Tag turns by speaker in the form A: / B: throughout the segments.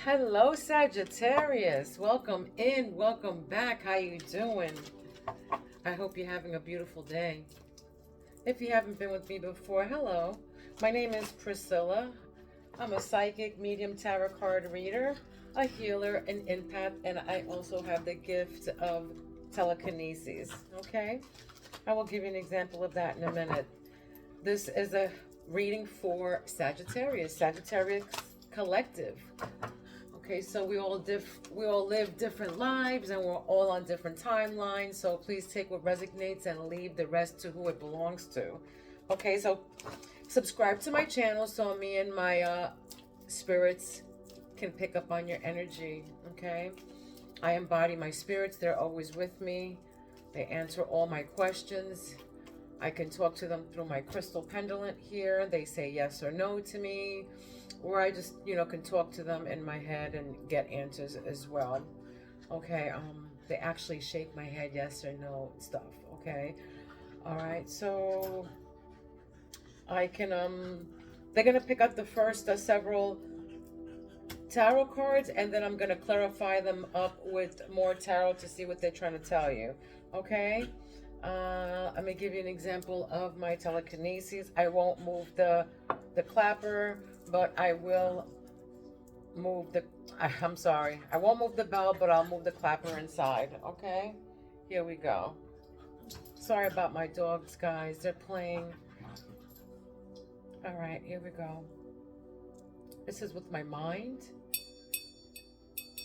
A: Hello, Sagittarius. Welcome in. Welcome back. How you doing? I hope you're having a beautiful day. If you haven't been with me before, hello. My name is Priscilla. I'm a psychic, medium, tarot card reader, a healer, an empath, and I also have the gift of telekinesis. Okay? I will give you an example of that in a minute. This is a reading for Sagittarius Collective. Okay, so we all live different lives and we're all on different timelines. So please take what resonates and leave the rest to who it belongs to. Okay, so subscribe to my channel so me and my spirits can pick up on your energy. Okay, I embody my spirits. They're always with me. They answer all my questions. I can talk to them through my crystal pendulum here. They say yes or no to me. Or I just, can talk to them in my head and get answers as well. Okay, they actually shake my head, yes or no stuff, okay? All right, so I can, they're gonna pick up the first several tarot cards, and then I'm gonna clarify them up with more tarot to see what they're trying to tell you, okay? Let me give you an example of my telekinesis. I won't move the clapper, but I will move I'm sorry. I won't move the bell, but I'll move the clapper inside, okay? Here we go. Sorry about my dogs, guys. They're playing. All right, here we go. This is with my mind.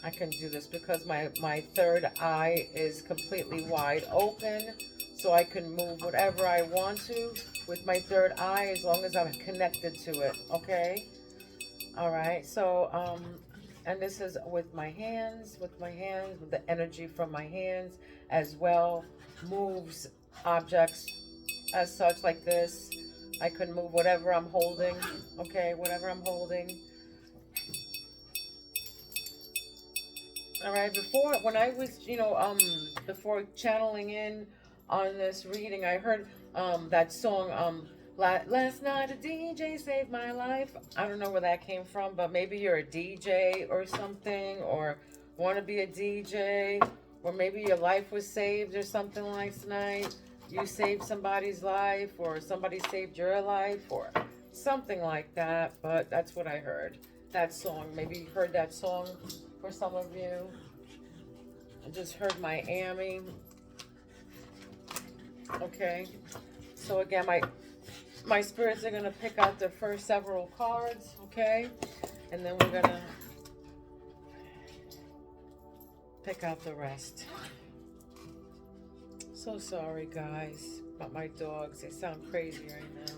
A: I can do this because my third eye is completely wide open. So I can move whatever I want to with my third eye as long as I'm connected to it, okay? All right, so, and this is with my hands, with the energy from my hands as well, moves objects as such like this. I can move whatever I'm holding, okay, whatever I'm holding. All right, when I was, before channeling in on this reading, I heard that song, last night a DJ saved my life. I don't know where that came from, but maybe you're a DJ or something, or want to be a DJ, or maybe your life was saved or something like tonight. You saved somebody's life, or somebody saved your life, or something like that, but that's what I heard. That song, maybe you heard that song for some of you. I just heard Miami. Okay, so again, my spirits are gonna pick out the first several cards, okay, and then we're gonna pick out the rest. So sorry, guys, about my dogs. They sound crazy right now.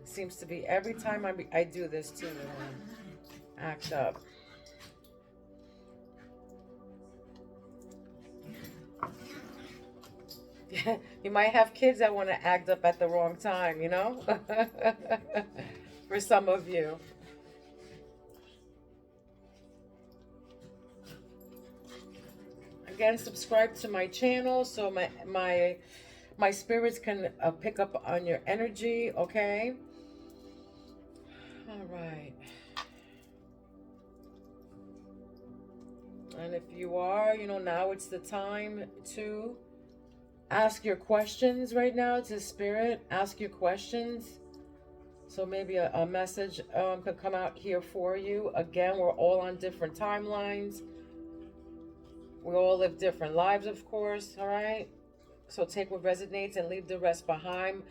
A: Seems to be every time I do this too, act up. You might have kids that want to act up at the wrong time, for some of you. Again, subscribe to my channel so my spirits can pick up on your energy, okay? All right. And if you are, now it's the time to ask your questions right now to spirit. Ask your questions. So maybe a message could come out here for you. Again, we're all on different timelines. We all live different lives, of course, all right? So take what resonates and leave the rest behind.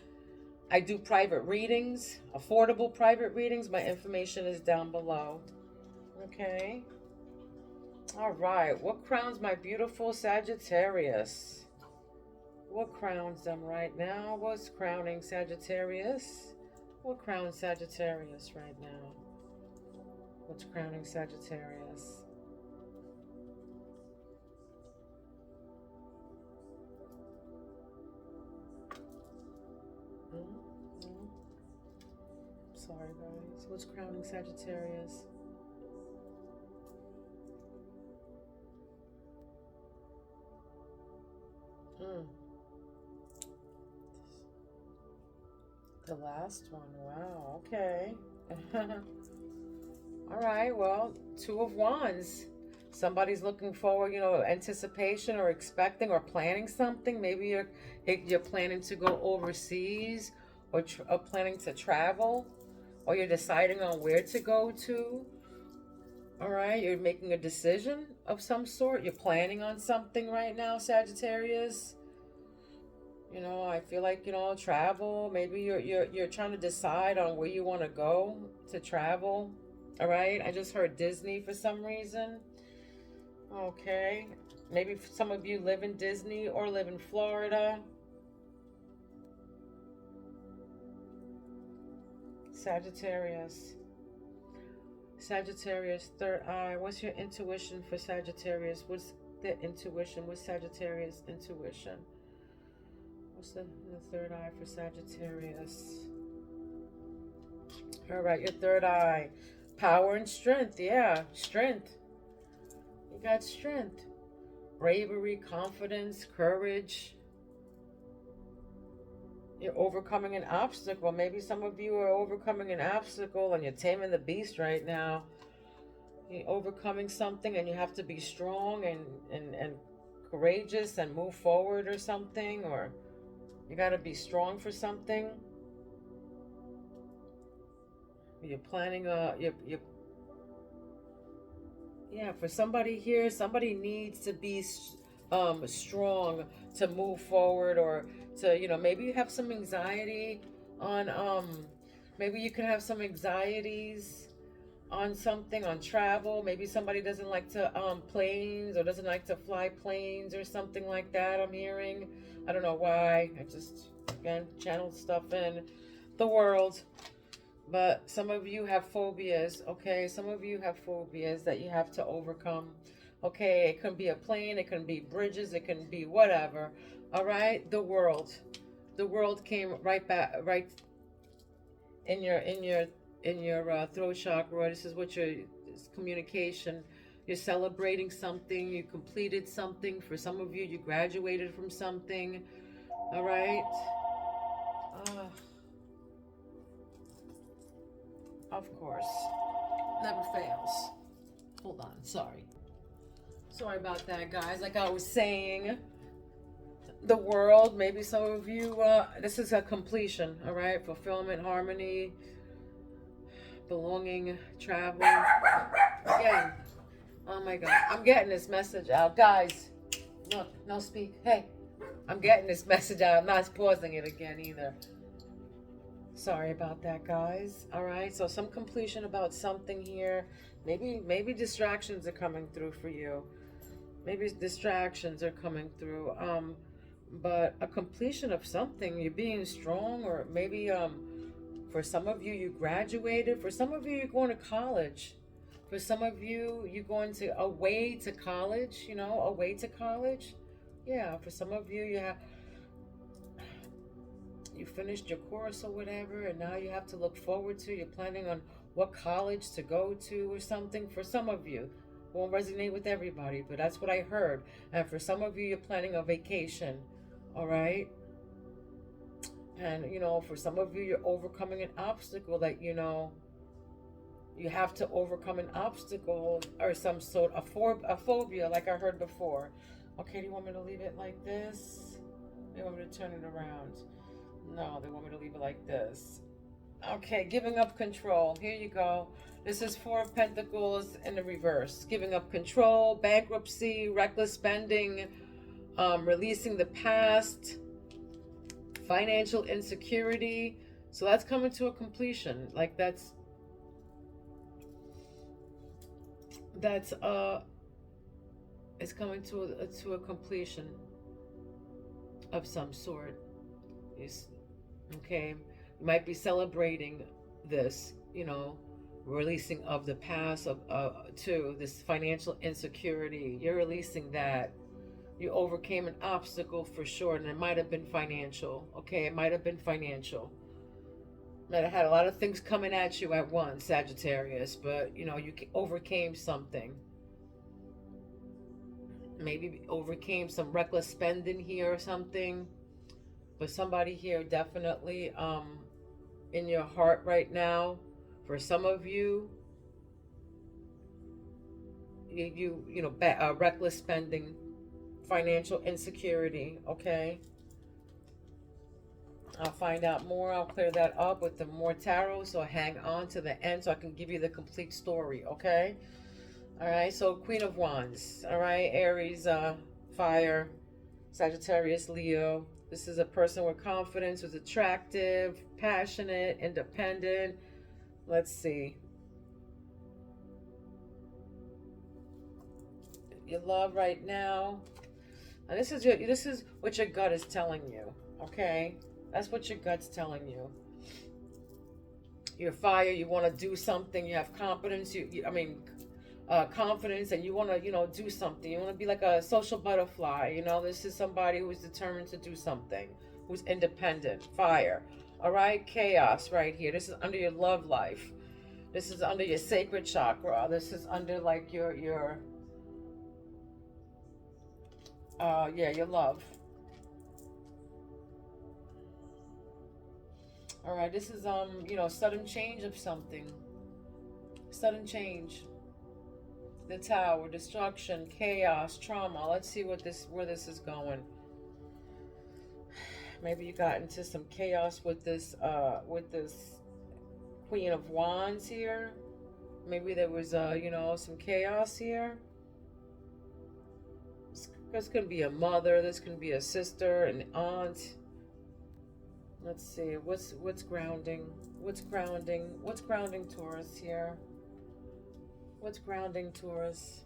A: I do private readings, affordable private readings. My information is down below. Okay. All right. What crowns my beautiful Sagittarius? What crowns them right now? What's crowning Sagittarius? What crowns Sagittarius right now? What's crowning Sagittarius? Sorry, guys. What's crowning Sagittarius? The last one. Wow. Okay. All right, well, Two of Wands. Somebody's looking forward, you know, anticipation or expecting or planning something. Maybe you're planning to go overseas or planning to travel, or you're deciding on where to go to. All right, you're making a decision of some sort. You're planning on something right now, Sagittarius. You know, I feel like, you know, travel. Maybe you're trying to decide on where you want to go to travel. All right, I just heard Disney for some reason. Okay, maybe some of you live in Disney or live in Florida. Sagittarius. Sagittarius, third eye. What's your intuition for Sagittarius? What's the intuition? What's Sagittarius intuition? What's the third eye for Sagittarius? All right, your third eye. Power and strength. Yeah, strength. You got strength. Bravery, confidence, courage. You're overcoming an obstacle. Maybe some of you are overcoming an obstacle and you're taming the beast right now. You're overcoming something and you have to be strong and courageous and move forward or something, or you got to be strong for something. You're planning yeah, for somebody here, somebody needs to be strong to move forward, or to, you know, maybe you have some anxiety on maybe you can have some anxieties on something, on travel. Maybe somebody doesn't like to planes, or doesn't like to fly planes or something like that. I'm hearing, I don't know why, I just again channeled stuff in the world. But some of you have phobias, okay? Some of you have phobias that you have to overcome. Okay, it can be a plane, it can be bridges, it can be whatever. All right, the world. The world came right back, right in your throat chakra. This is what it's communication. You're celebrating something, you completed something. For some of you, you graduated from something. All right. Of course. Never fails. Hold on. Sorry about that, guys. Like I was saying, the world, maybe some of you, this is a completion, all right? Fulfillment, harmony, belonging, travel. Again, oh my God. I'm getting this message out. Guys, look, no speak. Hey, I'm getting this message out. I'm not pausing it again either. Sorry about that, guys. All right, so some completion about something here. Maybe distractions are coming through for you. Maybe distractions are coming through. But a completion of something. You're being strong, or maybe for some of you, you graduated. For some of you, you're going to college. For some of you, you're going to away to college. You know, away to college. Yeah. For some of you, you finished your course or whatever, and now you have to look forward to, you're planning on what college to go to or something. For some of you, won't resonate with everybody, but that's what I heard. And for some of you, you're planning a vacation. All right. And you know, for some of you, you're overcoming an obstacle that, you know, you have to overcome an obstacle or some sort of a phobia, like I heard before. Okay, do you want me to leave it like this? Do you want me to turn it around? No, they want me to leave it like this. Okay, giving up control. Here you go. This is Four of Pentacles in the reverse. Giving up control, bankruptcy, reckless spending, releasing the past, financial insecurity. So that's coming to a completion. Like that's it's coming to a completion of some sort. Okay, you might be celebrating this, you know, releasing of the past of to this financial insecurity. You're releasing that. You overcame an obstacle for sure, and it might have been financial. Okay, it might have been financial. Might have had a lot of things coming at you at once, Sagittarius, but you know, you overcame something. Maybe overcame some reckless spending here or something. But somebody here definitely in your heart right now, for some of you, reckless spending, financial insecurity. Okay, I'll find out more. I'll clear that up with the more tarot. So hang on to the end so I can give you the complete story. Okay. All right. So Queen of Wands. All right. Aries, fire, Sagittarius, Leo. This is a person with confidence, who's attractive, passionate, independent. Let's see. Your love right now. And this is what your gut is telling you. Okay? That's what your gut's telling you. You're fire, you want to do something, you have confidence, confidence, and you want to, do something. You want to be like a social butterfly. This is somebody who's determined to do something, who's independent. Fire. All right? Chaos right here. This is under your love life. This is under your sacred chakra. This is under like your love. All right, this is sudden change of something. Sudden change. The Tower, destruction, chaos, trauma. Let's see where this is going. Maybe you got into some chaos with this Queen of Wands here. Maybe there was some chaos here. This can be a mother, this can be a sister, an aunt. Let's see, what's grounding? What's grounding Taurus here? What's grounding Taurus?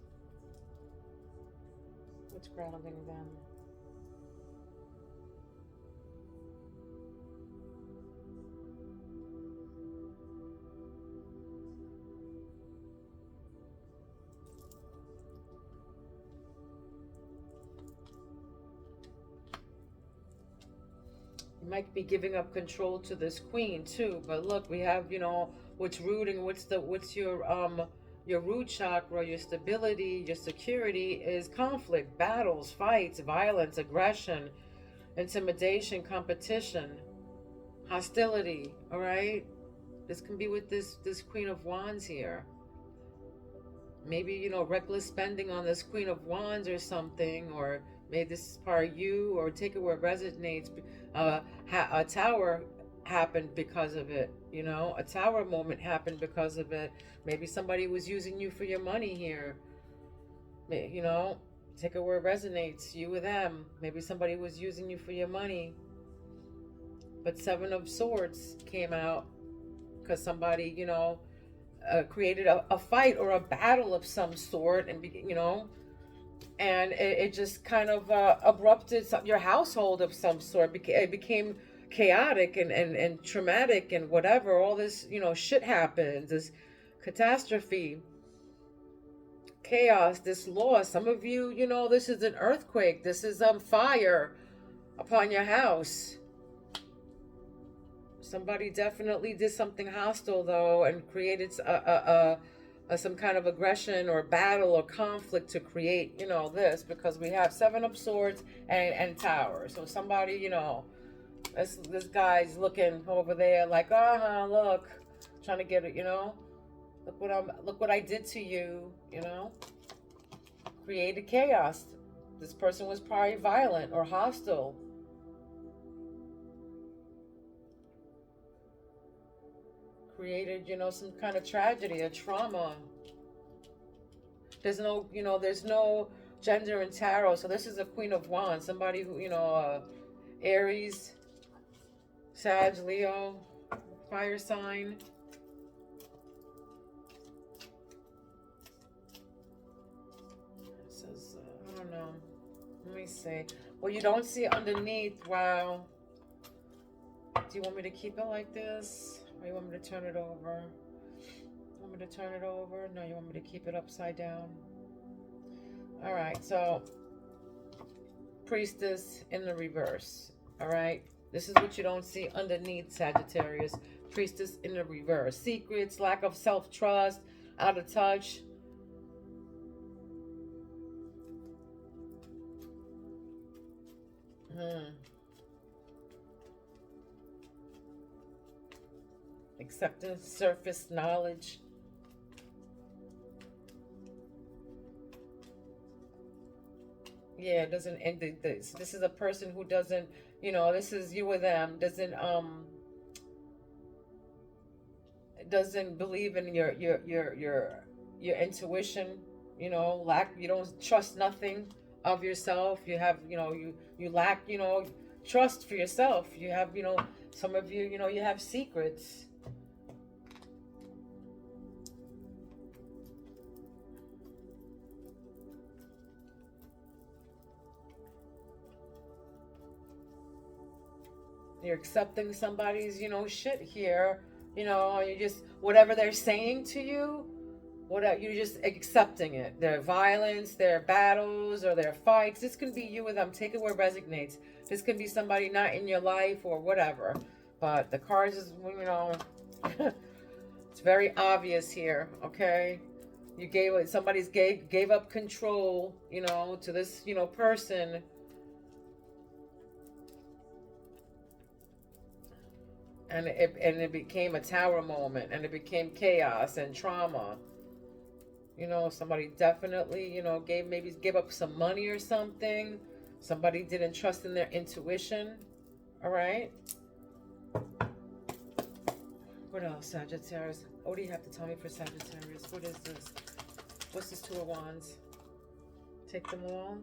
A: What's grounding them? You might be giving up control to this queen too, but look, we have, what's rooting, what's your root chakra, your stability, your security is conflict, battles, fights, violence, aggression, intimidation, competition, hostility. All right, this can be with this Queen of Wands here. Maybe reckless spending on this Queen of Wands or something, or maybe this is part of you, or take it where it resonates. A tower happened because of it. A tower moment happened because of it. Maybe somebody was using you for your money here. Take it where it resonates. You with them. Maybe somebody was using you for your money. But Seven of Swords came out because somebody, created a fight or a battle of some sort, and and it just kind of abrupted your household of some sort. It became chaotic and traumatic and whatever. All this shit happens, this catastrophe, chaos, this loss. Some of you, this is an earthquake, this is fire upon your house. Somebody definitely did something hostile though, and created some kind of aggression or battle or conflict to create, this, because we have Seven of Swords and Tower. So somebody, this guy's looking over there like, look, trying to get it, look what I did to you, created chaos. This person was probably violent or hostile. Created, some kind of tragedy, a trauma. There's no gender in tarot. So this is a Queen of Wands, somebody who, Aries, Sag, Leo, fire sign. It says, I don't know. Let me see. Well, you don't see underneath. Wow. Do you want me to keep it like this? Or you want me to turn it over? You want me to turn it over? No, you want me to keep it upside down? All right, so Priestess in the reverse. All right, this is what you don't see underneath, Sagittarius. Priestess in the reverse. Secrets, lack of self-trust, out of touch. Acceptance, surface knowledge. Yeah, it doesn't end this is a person who doesn't, this is you or them, doesn't believe in your intuition, you don't trust nothing of yourself. You have, you lack, trust for yourself. You have, some of you, you have secrets. You're accepting somebody's, shit here. You just, whatever they're saying to you, whatever, you're just accepting it. Their violence, their battles, or their fights. This can be you with them. Take it where it resonates. This can be somebody not in your life or whatever. But the cards is, it's very obvious here, okay? You gave up control, to this, person. And it became a tower moment, and it became chaos and trauma. Somebody definitely, gave up some money or something. Somebody didn't trust in their intuition. All right. What else, Sagittarius? What do you have to tell me for Sagittarius? What is this? What's this Two of Wands? Take them all?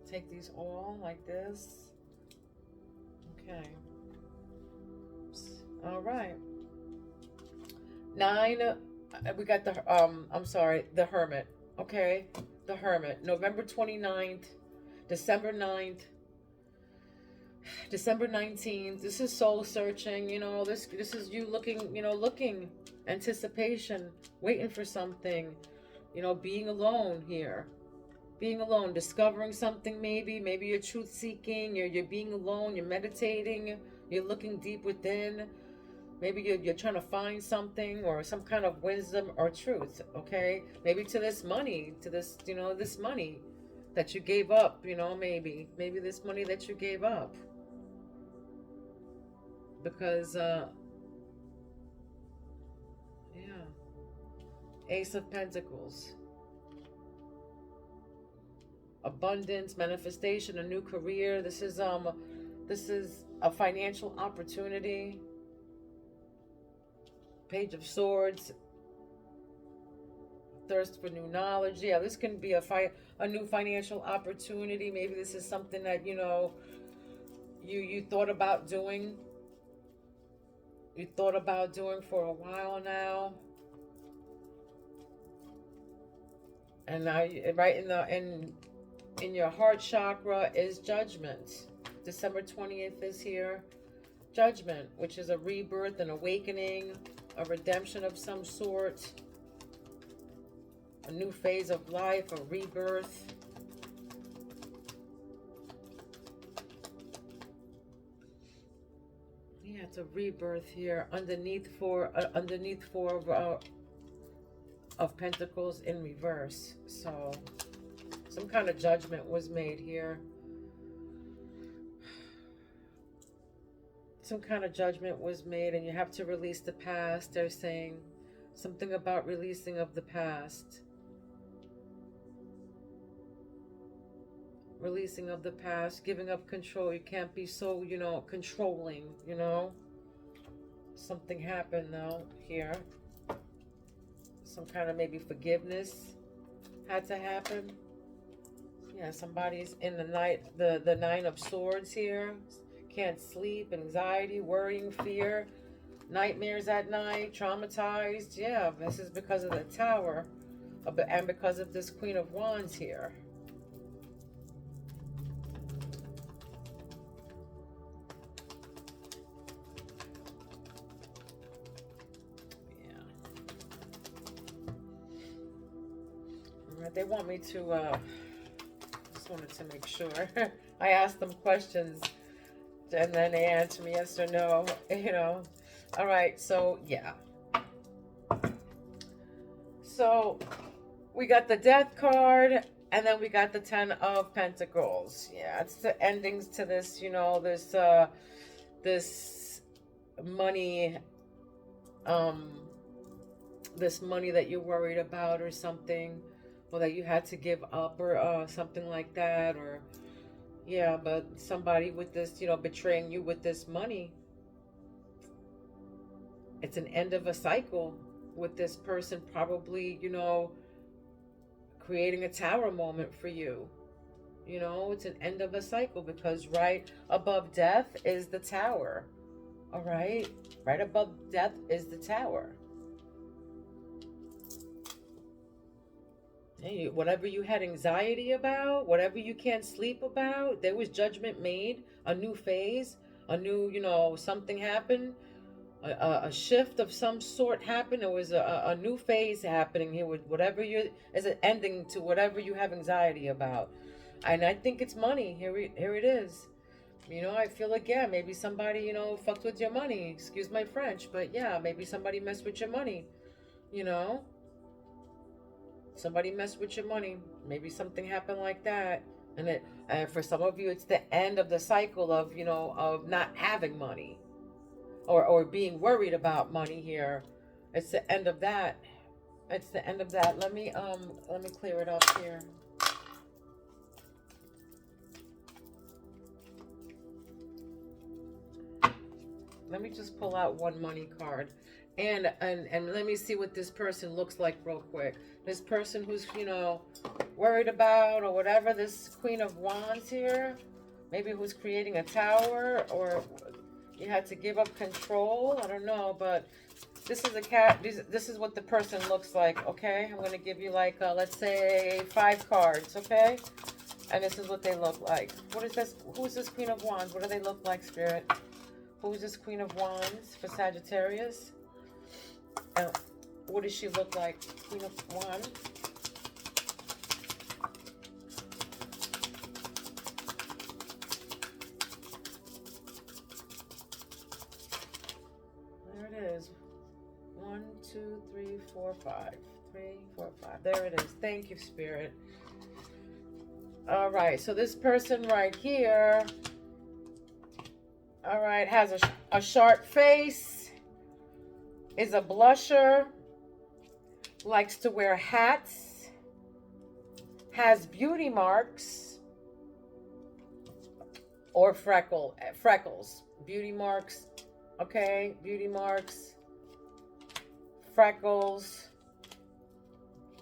A: Take these all like this? Okay. All right. 9, we got the, I'm sorry, the Hermit. Okay. The Hermit. November 29th, December 9th, December 19th. This is soul searching, this is you looking, looking, anticipation, waiting for something, being alone here. Being alone, discovering something, maybe you're truth seeking, you're being alone, you're meditating, you're looking deep within. Maybe you're trying to find something or some kind of wisdom or truth, okay? Maybe to this money, this money that you gave up, maybe this money that you gave up. Because, yeah. Ace of Pentacles. Abundance, manifestation, a new career. This is a financial opportunity. Page of Swords. Thirst for new knowledge. Yeah, this can be a new financial opportunity. Maybe this is something that you thought about doing. You thought about doing for a while now. And now, right in your heart chakra is Judgment. December 20th is here. Judgment, which is a rebirth, an awakening, a redemption of some sort, a new phase of life, a rebirth. Yeah, it's a rebirth here. Underneath four of Pentacles in reverse. So some kind of judgment was made here. Some kind of judgment was made, and you have to release the past. They're saying something about releasing of the past. Releasing of the past, giving up control. You can't be so, controlling, Something happened though here. Some kind of maybe forgiveness had to happen. Yeah, somebody's in the 9 of Swords here. Can't sleep, anxiety, worrying, fear, nightmares at night, traumatized. Yeah, this is because of the Tower and because of this Queen of Wands here. Yeah. All right, they want me to, just wanted to make sure. I asked them questions and then they answer me yes or no, All right, so yeah. So we got the Death card, and then we got the 10 of Pentacles. Yeah, it's the endings to this, this money, this money that you're worried about or something. or that you had to give up, or something like that, or yeah, but somebody with this, betraying you with this money. It's an end of a cycle with this person, probably, creating a tower moment for you. It's an end of a cycle, because right above death is the tower. All right? Right above death is the tower. Hey, whatever you had anxiety about, whatever you can't sleep about, there was judgment made, a new phase, a new, something happened, a shift of some sort happened. There was a new phase happening here with whatever is an ending to whatever you have anxiety about. And I think it's money. Here it is. I feel like, yeah, maybe somebody, fucked with your money. Excuse my French, but yeah, maybe somebody messed with your money. You know, somebody messed with your money. Maybe something happened like that. And for some of you, it's the end of the cycle of, of not having money, or being worried about money here. It's the end of that. It's the end of that. Let me clear it up here. Let me just pull out one money card, and let me see what this person looks like real quick. This person who's, worried about, or whatever, this Queen of Wands here, maybe who's creating a tower, or you had to give up control. I don't know, but this is a cat. This is what the person looks like, okay? I'm going to give you, like, let's say 5 cards, okay? And this is what they look like. What is this? Who's this Queen of Wands? What do they look like, Spirit? Who's this Queen of Wands for Sagittarius? What does she look like? Queen of Wands. There it is. 1, 2, 3, 4, 5. 3, 4, 5. There it is. Thank you, Spirit. All right. So this person right here, all right, has a sharp face, is a blusher, likes to wear hats, has beauty marks or freckles. Beauty marks, okay? Beauty marks, freckles,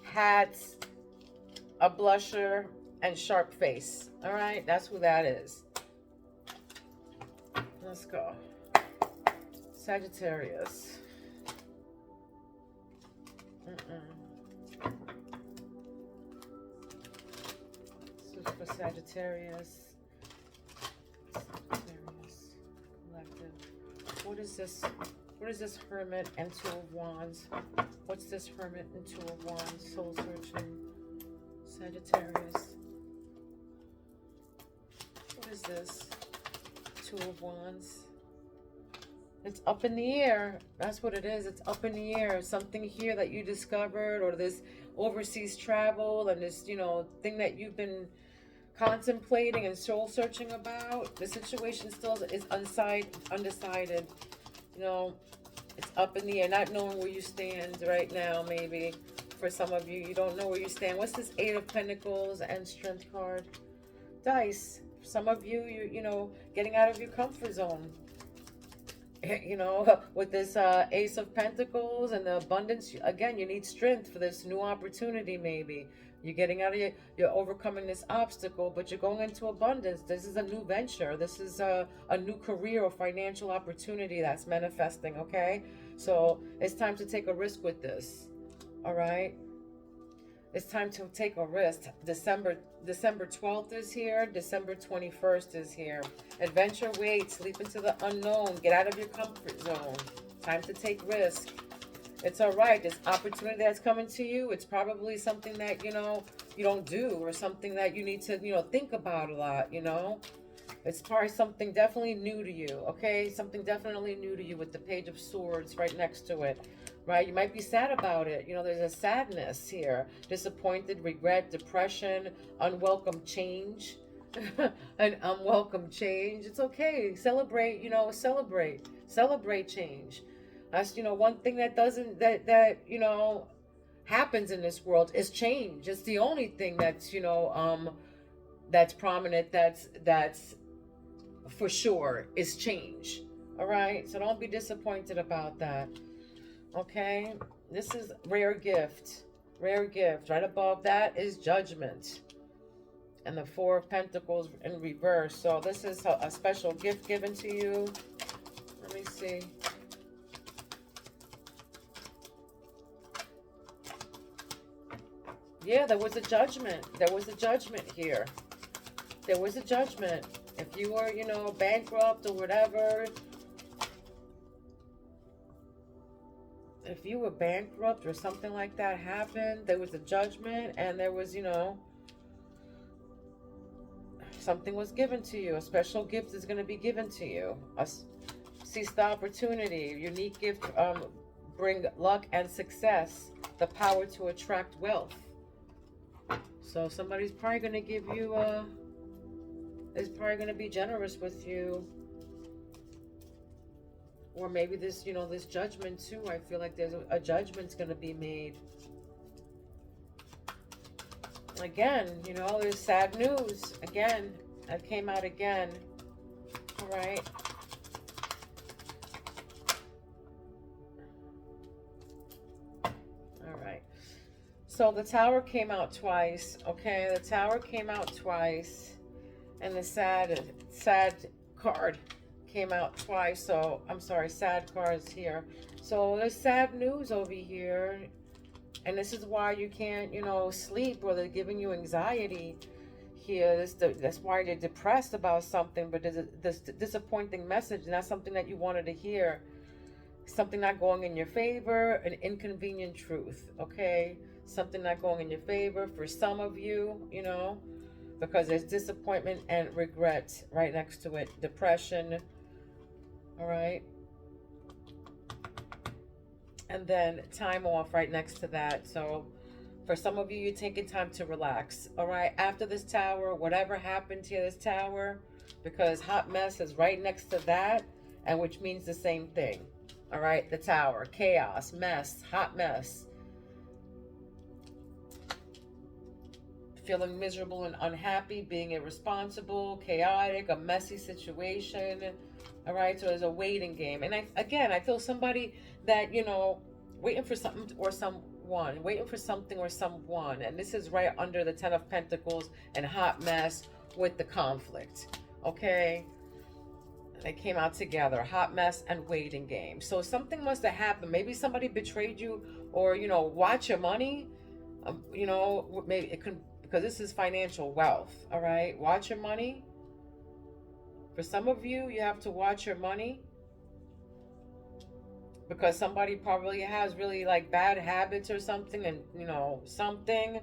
A: hats, a blusher, and sharp face. All right, that's who that is. Let's go. Sagittarius. This is for Sagittarius. Sagittarius Collective. What is this? What is this Hermit and Two of Wands? What's this Hermit and Two of Wands? Soul searching. Sagittarius. What is this? Two of Wands. It's up in the air. That's what it is. It's up in the air. Something here that you discovered, or this overseas travel, and this, thing that you've been contemplating and soul searching about. The situation still is undecided. It's up in the air, not knowing where you stand right now. Maybe for some of you, you don't know where you stand. What's this Eight of Pentacles and Strength card? Dice. Some of you, getting out of your comfort zone. With this Ace of Pentacles and the abundance, again, you need strength for this new opportunity. Maybe you're getting out of you're overcoming this obstacle, but you're going into abundance. This is a new venture. This is a new career or financial opportunity that's manifesting, okay? So it's time to take a risk with this, all right? It's time to take a risk. December 12th is here. December 21st is here. Adventure waits. Leap into the unknown. Get out of your comfort zone. Time to take risk. It's all right. This opportunity that's coming to you, it's probably something that, you don't do, or something that you need to, think about a lot, It's probably something definitely new to you, okay? Something definitely new to you with the Page of Swords right next to it. Right? You might be sad about it. There's a sadness here. Disappointed, regret, depression, unwelcome change. An unwelcome change. It's okay. Celebrate, celebrate change. That's, one thing that happens in this world is change. It's the only thing that's, that's prominent, that's for sure, is change. All right, so don't be disappointed about that. Okay, this is rare gift. Rare gift. Right above that is judgment, and the Four of Pentacles in reverse. So this is a special gift given to you. Let me see. Yeah, there was a judgment. There was a judgment here. There was a judgment. If you were, bankrupt or whatever, if you were bankrupt or something like that happened, there was a judgment, and there was, something was given to you. A special gift is going to be given to you. Seize the opportunity. Unique gift bring luck and success. The power to attract wealth. So somebody's probably going to give you is probably going to be generous with you. Or maybe this, this judgment too. I feel like there's a judgment's going to be made. Again, there's sad news. Again, that came out again. All right. All right. So the Tower came out twice. Okay, the Tower came out twice. And the sad card came out twice. So I'm sorry, sad cards here. So there's sad news over here, and this is why you can't sleep, or they're giving you anxiety here. That's why they're depressed about something. But there's this disappointing message, and that's something that you wanted to hear. Something not going in your favor, an inconvenient truth. Okay, something not going in your favor for some of you, because there's disappointment and regret right next to it. Depression. All right. And then time off right next to that. So for some of you, you're taking time to relax. All right. After this Tower, whatever happened to this Tower, because hot mess is right next to that, and which means the same thing. All right. The Tower, chaos, mess, hot mess. Feeling miserable and unhappy, being irresponsible, chaotic, a messy situation. All right, so there's a waiting game. And I feel somebody that, waiting for something or someone, waiting for something or someone. And this is right under the Ten of Pentacles and hot mess with the conflict. Okay, they came out together, hot mess and waiting game. So something must have happened. Maybe somebody betrayed you, or, watch your money. Maybe it could, because this is financial wealth. All right, watch your money. For some of you, you have to watch your money, because somebody probably has really bad habits or something, and something,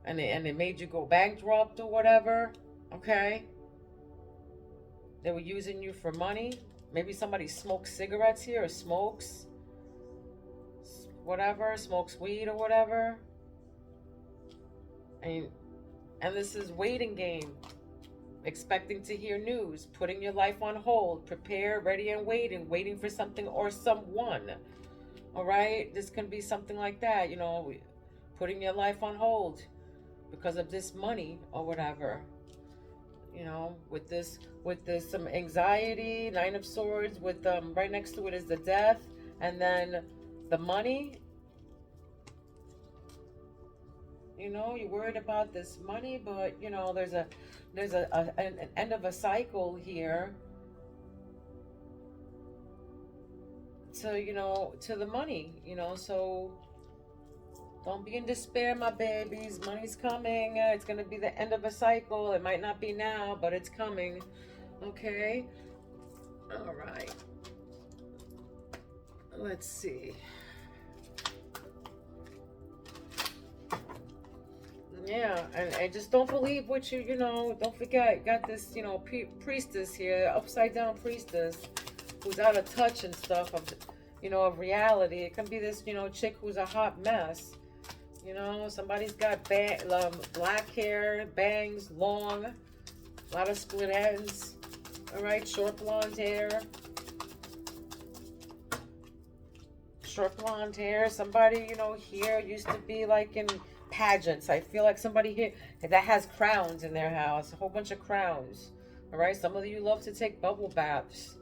A: and it made you go bankrupt or whatever. Okay, they were using you for money. Maybe somebody smokes cigarettes here, or smokes whatever, smokes weed or whatever. And this is waiting game. Expecting to hear news, putting your life on hold, prepare, ready and waiting for something or someone. All right, this can be something like that, putting your life on hold because of this money or whatever. With this some anxiety, Nine of Swords, with right next to it is the Death, and then the money. You're worried about this money, but there's an end of a cycle here to the money, so don't be in despair, my babies. Money's coming. It's going to be the end of a cycle. It might not be now, but it's coming. Okay. All right. Let's see. Yeah, and just don't believe what don't forget, got this, priestess here, upside down priestess, who's out of touch and stuff of reality. It can be this, chick who's a hot mess. Somebody's got black hair, bangs, long, a lot of split ends. All right, short blonde hair. short blonde hair. Somebody, you know, here used to be like in pageants. I feel like somebody here that has crowns in their house, a whole bunch of crowns. All right, some of you love to take bubble baths.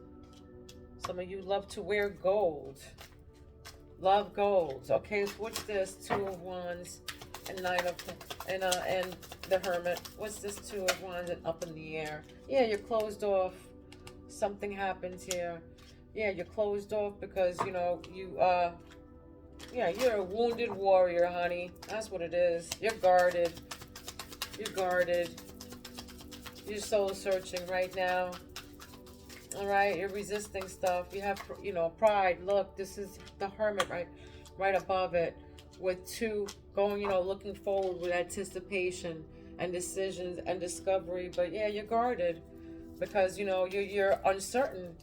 A: Some of you love to wear gold. Love gold. Okay, so what's this? Two of Wands and Nine of and the Hermit. What's this? Two of Wands and up in the air. Yeah, you're closed off. Something happens here. Yeah, you're closed off because, you know, yeah, you're a wounded warrior, honey. That's what it is. You're guarded. You're guarded. You're soul searching right now. All right, you're resisting stuff. You have, you know, pride. Look, this is the Hermit right above it, with two going, you know, looking forward with anticipation and decisions and discovery. But yeah, you're guarded because, you know, you're uncertain.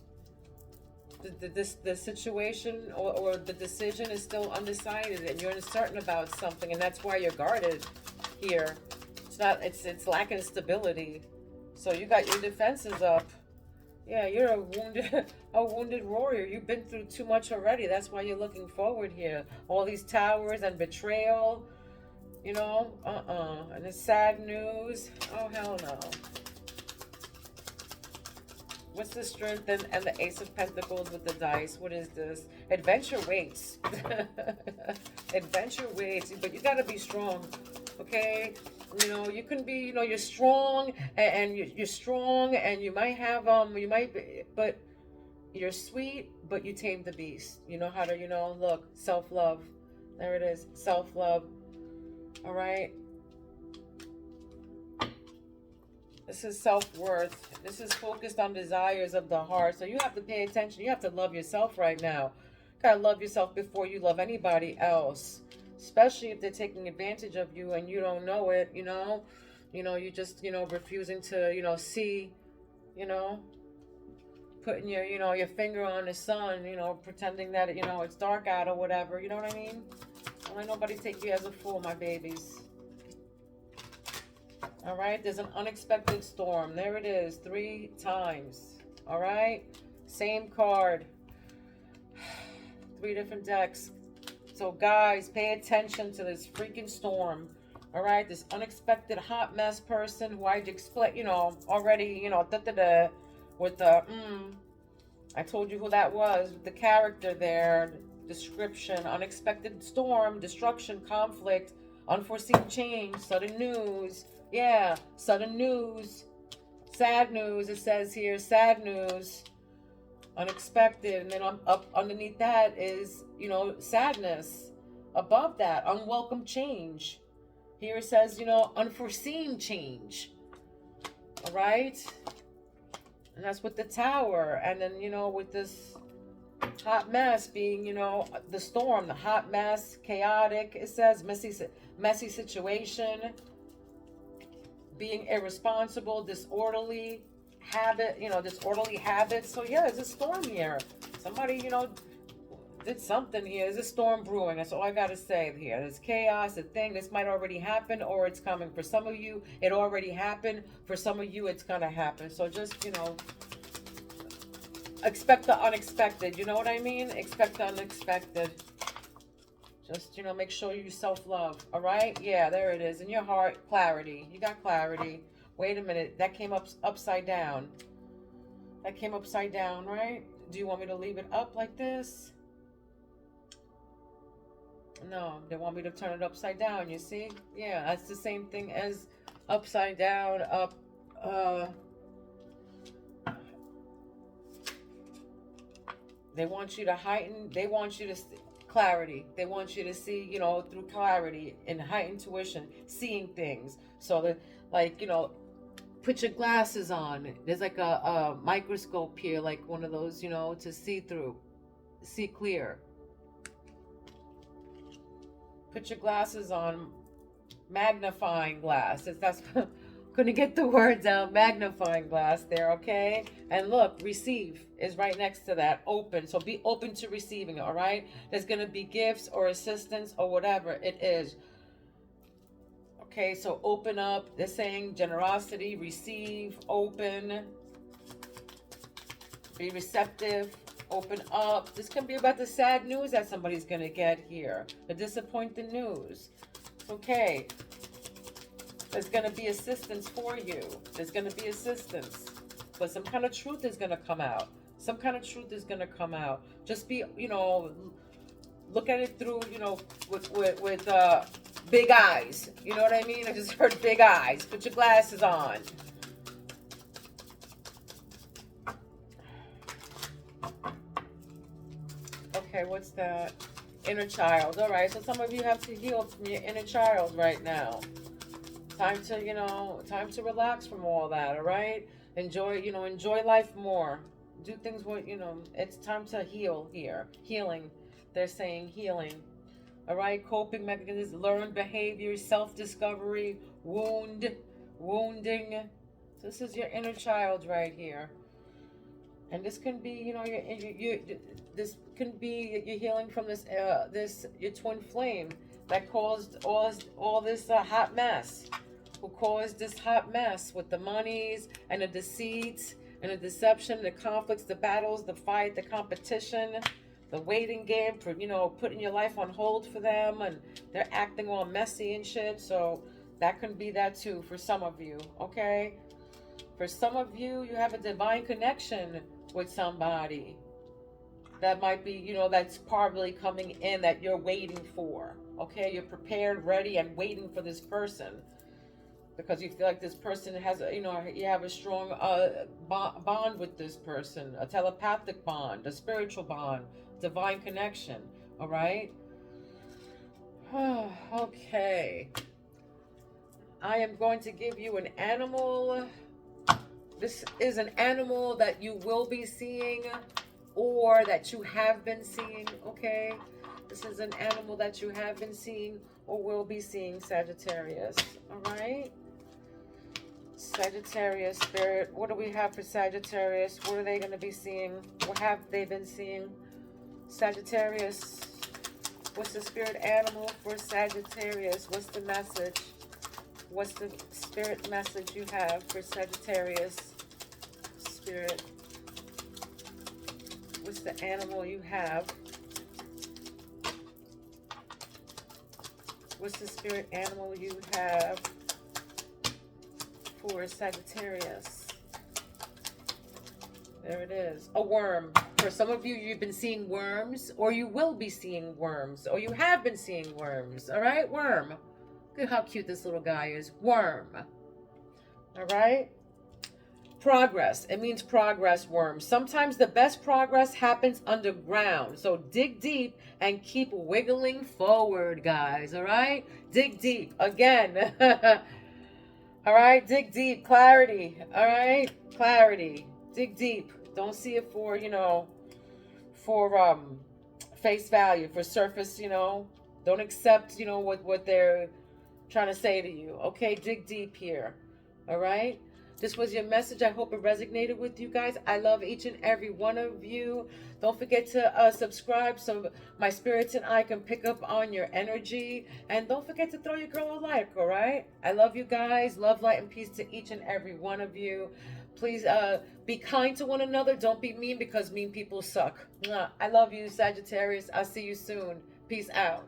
A: The situation or the decision is still undecided, and you're uncertain about something, and that's why you're guarded here. It's not. It's lacking stability. So you got your defenses up. Yeah, you're a wounded warrior. You've been through too much already. That's why you're looking forward here. All these towers and betrayal, you know, and it's sad news. Oh, hell no. What's the Strength and the Ace of Pentacles with the dice? What is this? Adventure waits. Adventure waits, but you gotta be strong, okay? You know, you can be, you know, you're strong and you're strong and you might have, you might be, but you're sweet, but you tame the beast. You know how to, you know, look, self-love. There it is, self-love. All right. This is self-worth. This is focused on desires of the heart. So you have to pay attention. You have to love yourself right now. You gotta love yourself before you love anybody else. Especially if they're taking advantage of you and you don't know it, you know. You know, you just, you know, refusing to, you know, see, you know, putting your, you know, your finger on the sun, you know, pretending that, you know, it's dark out or whatever. You know what I mean? Don't let nobody take you as a fool, my babies. All right, there's an unexpected storm. There it is, 3 times. All right, same card. 3 different decks. So guys, pay attention to this freaking storm. All right, this unexpected hot mess person who I'd explain, you know, already, you know, with the, I told you who that was, with the character there, description, unexpected storm, destruction, conflict, unforeseen change, sudden news. Yeah, sudden news, sad news, it says here, sad news, unexpected, and then up underneath that is, you know, sadness. Above that, unwelcome change. Here it says, you know, unforeseen change. All right? And that's with the Tower. And then, you know, with this hot mess being, you know, the storm, the hot mess, chaotic, it says messy situation, being irresponsible, disorderly habit, you know, disorderly habits. So yeah, there's a storm here. Somebody, you know, did something here. There's a storm brewing. That's all I gotta say here. There's chaos, a thing. This might already happen or it's coming. For some of you, it already happened. For some of you, it's gonna happen. So just, you know, expect the unexpected. You know what I mean? Expect the unexpected. Just, you know, make sure you self-love, all right? Yeah, there it is. In your heart, clarity. You got clarity. Wait a minute. That came up upside down. That came upside down, right? Do you want me to leave it up like this? No, they want me to turn it upside down, you see? Yeah, that's the same thing as upside down, up, they want you to heighten, they want you to clarity. They want you to see, you know, through clarity and high intuition, seeing things. So that, like, you know, put your glasses on. There's like a microscope here, like one of those, you know, to see through, see clear. Put your glasses on, magnifying glass. That's couldn't get the words out. Magnifying glass there, okay? And look, receive is right next to that. Open. So be open to receiving it, all right? There's going to be gifts or assistance or whatever it is. Okay, so open up. They're saying generosity, receive, open, be receptive. Open up. This can be about the sad news that somebody's going to get here. The disappointing news. Okay. There's going to be assistance for you. There's going to be assistance. But some kind of truth is going to come out. Some kind of truth is going to come out. Just be, you know, look at it through, you know, with big eyes. You know what I mean? I just heard big eyes. Put your glasses on. Okay, what's that? Inner child. All right, so some of you have to heal from your inner child right now. Time to, you know, time to relax from all that, all right? Enjoy, you know, enjoy life more. Do things what, you know, it's time to heal here. Healing. They're saying healing. All right, coping mechanisms, learned behaviors, self-discovery, wounding. So this is your inner child right here. And this can be, you know, this can be you're healing from this, your twin flame that caused all this hot mess. Who caused this hot mess with the monies and the deceits and the deception, the conflicts, the battles, the fight, the competition, the waiting game for, you know, putting your life on hold for them, and they're acting all messy and shit. So that can be that too for some of you, okay? For some of you, you have a divine connection with somebody that might be, you know, that's probably coming in that you're waiting for, okay? You're prepared, ready, and waiting for this person because you feel like this person has, you know, you have a strong bond with this person, a telepathic bond, a spiritual bond, divine connection, all right? Okay. I am going to give you an animal. This is an animal that you will be seeing or that you have been seeing, okay? This is an animal that you have been seeing or will be seeing, Sagittarius, all right? Sagittarius spirit, what do we have for Sagittarius? What are they going to be seeing? What have they been seeing? Sagittarius, what's the spirit animal for Sagittarius? What's the message? What's the spirit message you have for Sagittarius? Spirit. What's the animal you have? What's the spirit animal you have for Sagittarius? There it is. A worm. For some of you, you've been seeing worms, or you will be seeing worms, or you have been seeing worms. All right? Worm. Look at how cute this little guy is. Worm. All right? Progress. It means progress, worm. Sometimes the best progress happens underground. So dig deep and keep wiggling forward, guys. All right? Dig deep. Again. All right? Dig deep. Clarity. All right? Clarity. Dig deep. Don't see it for, you know, for face value, for surface, you know. Don't accept, you know, what they're trying to say to you. Okay? Dig deep here. All right? This was your message. I hope it resonated with you guys. I love each and every one of you. Don't forget to subscribe so my spirits and I can pick up on your energy. And don't forget to throw your girl a like, all right? I love you guys. Love, light, and peace to each and every one of you. Please be kind to one another. Don't be mean because mean people suck. I love you, Sagittarius. I'll see you soon. Peace out.